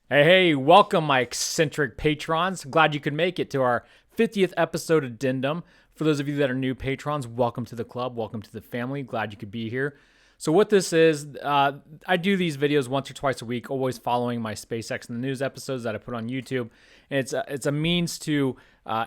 Hey, welcome, my eccentric patrons. Glad you could make it to our 50th episode addendum. For those of you that are new patrons, welcome to the club. Welcome to the family. Glad you could be here. So what this is, I do these videos once or twice a week, always following my SpaceX in the News episodes that I put on YouTube. And it's a means to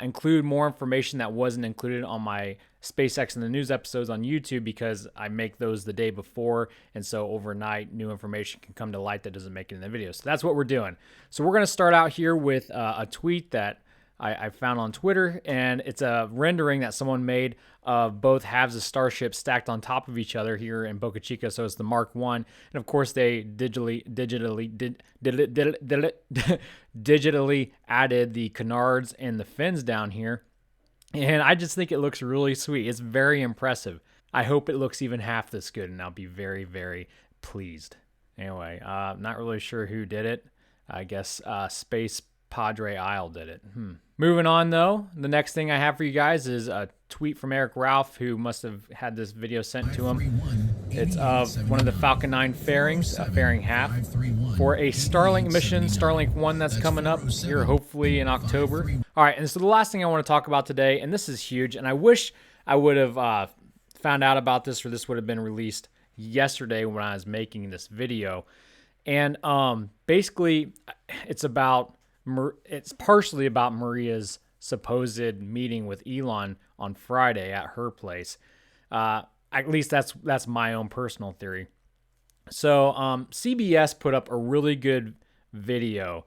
include more information that wasn't included on my SpaceX in the News episodes on YouTube because I make those the day before. And so overnight, new information can come to light that doesn't make it in the video. So that's what we're doing. So we're going to start out here with a tweet that I found on Twitter, and it's a rendering that someone made of both halves of Starship stacked on top of each other here in Boca Chica. So it's the Mark One, and of course they digitally added the canards and the fins down here, and I just think it looks really sweet. It's very impressive. I hope it looks even half this good, and I'll be very, very pleased. Anyway, not really sure who did it. I guess Space Padre Isle did it. Moving on, though, the next thing I have for you guys is a tweet from Eric Ralph, who must have had this video sent to him. It's of one of the Falcon 9 fairings, fairing half, for a Starlink mission, Starlink 1, that's coming up here hopefully in October. All right, and so the last thing I want to talk about today, and this is huge, and I wish I would have found out about this, or this would have been released yesterday when I was making this video. And basically, it's partially about Maria's supposed meeting with Elon on Friday at her place. At least that's my own personal theory. So CBS put up a really good video.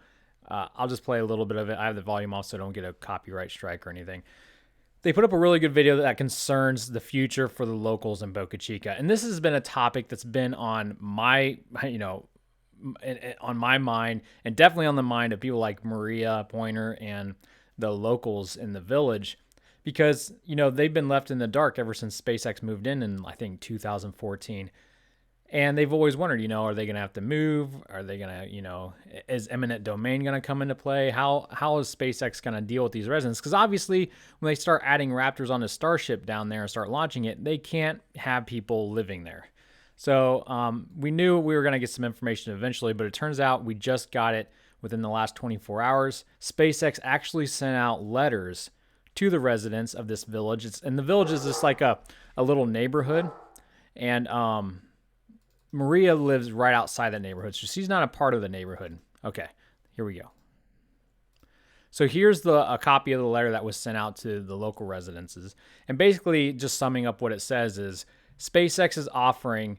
I'll just play a little bit of it. I have the volume off so I don't get a copyright strike or anything. They put up a really good video that concerns the future for the locals in Boca Chica. And this has been a topic that's been on my, on my mind, and definitely on the mind of people like Maria Pointer and the locals in the village, because they've been left in the dark ever since SpaceX moved in I think 2014, and they've always wondered, are they going to have to move? Are they going to, is eminent domain going to come into play? How is SpaceX going to deal with these residents? Because obviously, when they start adding Raptors on the Starship down there and start launching it, they can't have people living there. So we knew we were going to get some information eventually, but it turns out we just got it within the last 24 hours. SpaceX actually sent out letters to the residents of this village. And the village is just like a little neighborhood. And Maria lives right outside that neighborhood, so she's not a part of the neighborhood. Okay, here we go. So here's a copy of the letter that was sent out to the local residences. And basically, just summing up what it says is, SpaceX is offering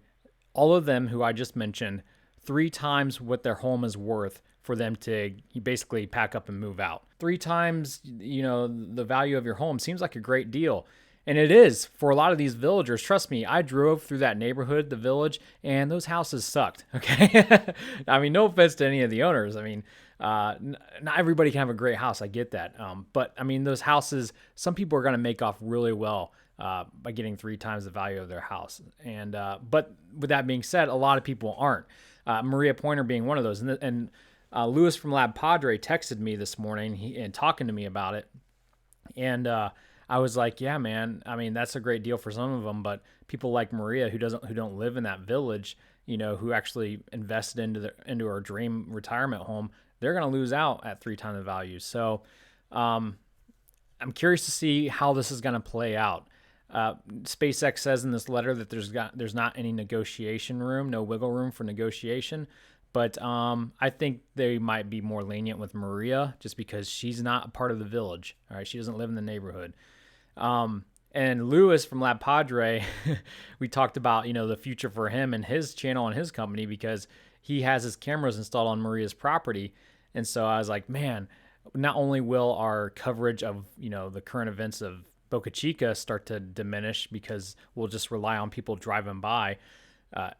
all of them who I just mentioned 3 times what their home is worth for them to basically pack up and move out. 3 times, the value of your home seems like a great deal. And it is for a lot of these villagers. Trust me, I drove through that neighborhood, the village, and those houses sucked. Okay. I mean, no offense to any of the owners. I mean, not everybody can have a great house. I get that. But I mean, those houses, some people are going to make off really well by getting 3 times the value of their house. And but with that being said, a lot of people aren't. Maria Pointer being one of those. And Lewis from Lab Padre texted me this morning and talking to me about it. And I was like, yeah, man. I mean, that's a great deal for some of them, but people like Maria who don't live in that village, who actually invested into her dream retirement home, they're going to lose out at 3 times the value. So I'm curious to see how this is going to play out. SpaceX says in this letter that there's not any negotiation room, no wiggle room for negotiation. But I think they might be more lenient with Maria just because she's not a part of the village. All right, she doesn't live in the neighborhood. And Lewis from Lab Padre, we talked about the future for him and his channel and his company because he has his cameras installed on Maria's property. And so I was like, man, not only will our coverage of the current events of Boca Chica start to diminish because we'll just rely on people driving by.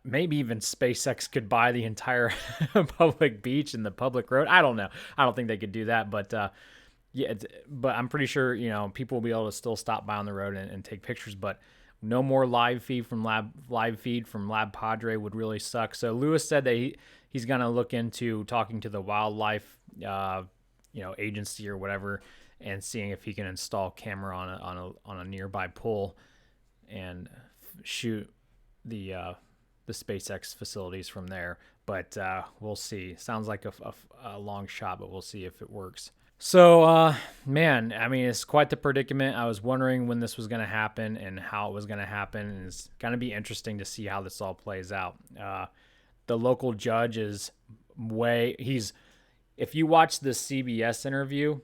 Maybe even SpaceX could buy the entire public beach and the public road. I don't know. I don't think they could do that, but but I'm pretty sure people will be able to still stop by on the road and take pictures. But no more live feed from Lab Padre would really suck. So Lewis said that he's gonna look into talking to the wildlife agency or whatever and seeing if he can install camera on a nearby pool and shoot the the SpaceX facilities from there. But we'll see. Sounds like a long shot, but we'll see if it works. So, man, I mean, it's quite the predicament. I was wondering when this was going to happen and how it was going to happen. And it's going to be interesting to see how this all plays out. The local judge is if you watch the CBS interview,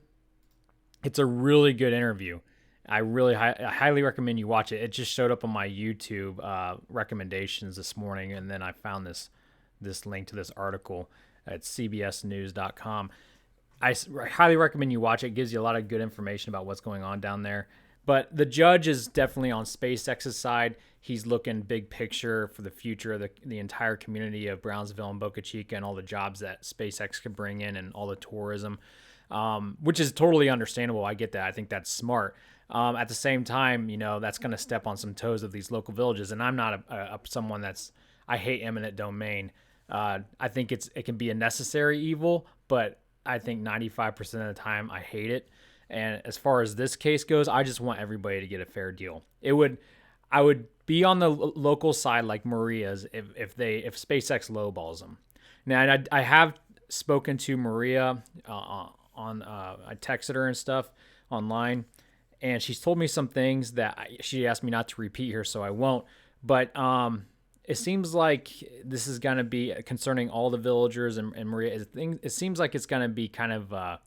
it's a really good interview. I highly recommend you watch it. It just showed up on my YouTube recommendations this morning, and then I found this link to this article at cbsnews.com. I highly recommend you watch it. It gives you a lot of good information about what's going on down there. But the judge is definitely on SpaceX's side. He's looking big picture for the future of the entire community of Brownsville and Boca Chica and all the jobs that SpaceX could bring in and all the tourism, which is totally understandable. I get that. I think that's smart. At the same time, that's going to step on some toes of these local villages. And I'm not someone I hate eminent domain. I think it can be a necessary evil, but I think 95% of the time I hate it. And as far as this case goes, I just want everybody to get a fair deal. I would be on the local side like Maria's if SpaceX lowballs them. Now, I have spoken to Maria I texted her and stuff online, and she's told me some things that she asked me not to repeat here, so I won't. But it seems like this is going to be concerning all the villagers and Maria. It seems like it's going to be kind of a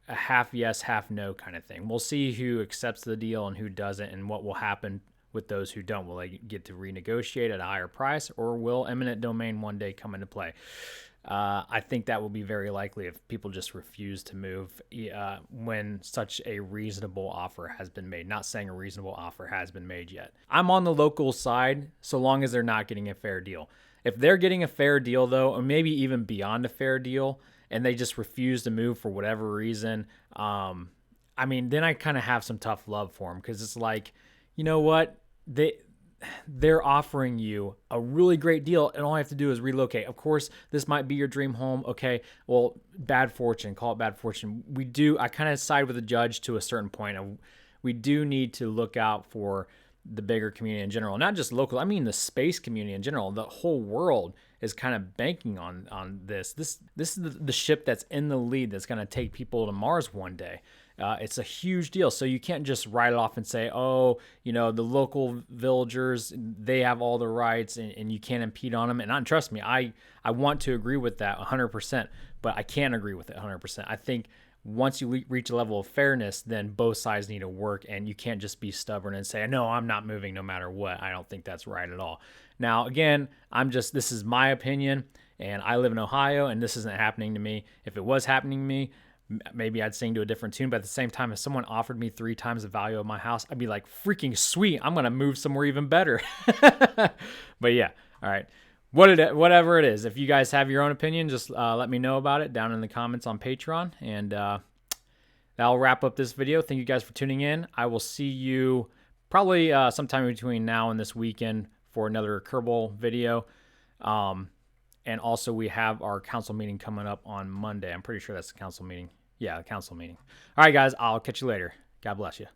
half yes, half no kind of thing. We'll see who accepts the deal and who doesn't, and what will happen with those who don't. Will they get to renegotiate at a higher price, or will eminent domain one day come into play? I think that will be very likely if people just refuse to move when such a reasonable offer has been made. Not saying a reasonable offer has been made yet. I'm on the local side so long as they're not getting a fair deal. If they're getting a fair deal, though, or maybe even beyond a fair deal, and they just refuse to move for whatever reason, then I kind of have some tough love for them, because it's like, you know what? They're offering you a really great deal, and all I have to do is relocate. Of course, this might be your dream home. Okay, well, bad fortune. Call it bad fortune. I kind of side with the judge to a certain point. We do need to look out for the bigger community in general, not just local. I mean, the space community in general. The whole world is kind of banking on this. This is the ship that's in the lead that's going to take people to Mars one day. It's a huge deal. So you can't just write it off and say, the local villagers, they have all the rights and you can't impede on them. And trust me, I want to agree with that 100%, but I can't agree with it 100%. I think once you reach a level of fairness, then both sides need to work, and you can't just be stubborn and say, no, I'm not moving no matter what. I don't think that's right at all. Now, again, this is my opinion, and I live in Ohio, and this isn't happening to me. If it was happening to me, maybe I'd sing to a different tune, but at the same time, if someone offered me 3 times the value of my house, I'd be like, freaking sweet, I'm going to move somewhere even better. But yeah, all right. Whatever it is, if you guys have your own opinion, just let me know about it down in the comments on Patreon, and that'll wrap up this video. Thank you guys for tuning in. I will see you probably sometime between now and this weekend for another Kerbal video. And also, we have our council meeting coming up on Monday. I'm pretty sure that's the council meeting. Yeah, the council meeting. All right, guys, I'll catch you later. God bless you.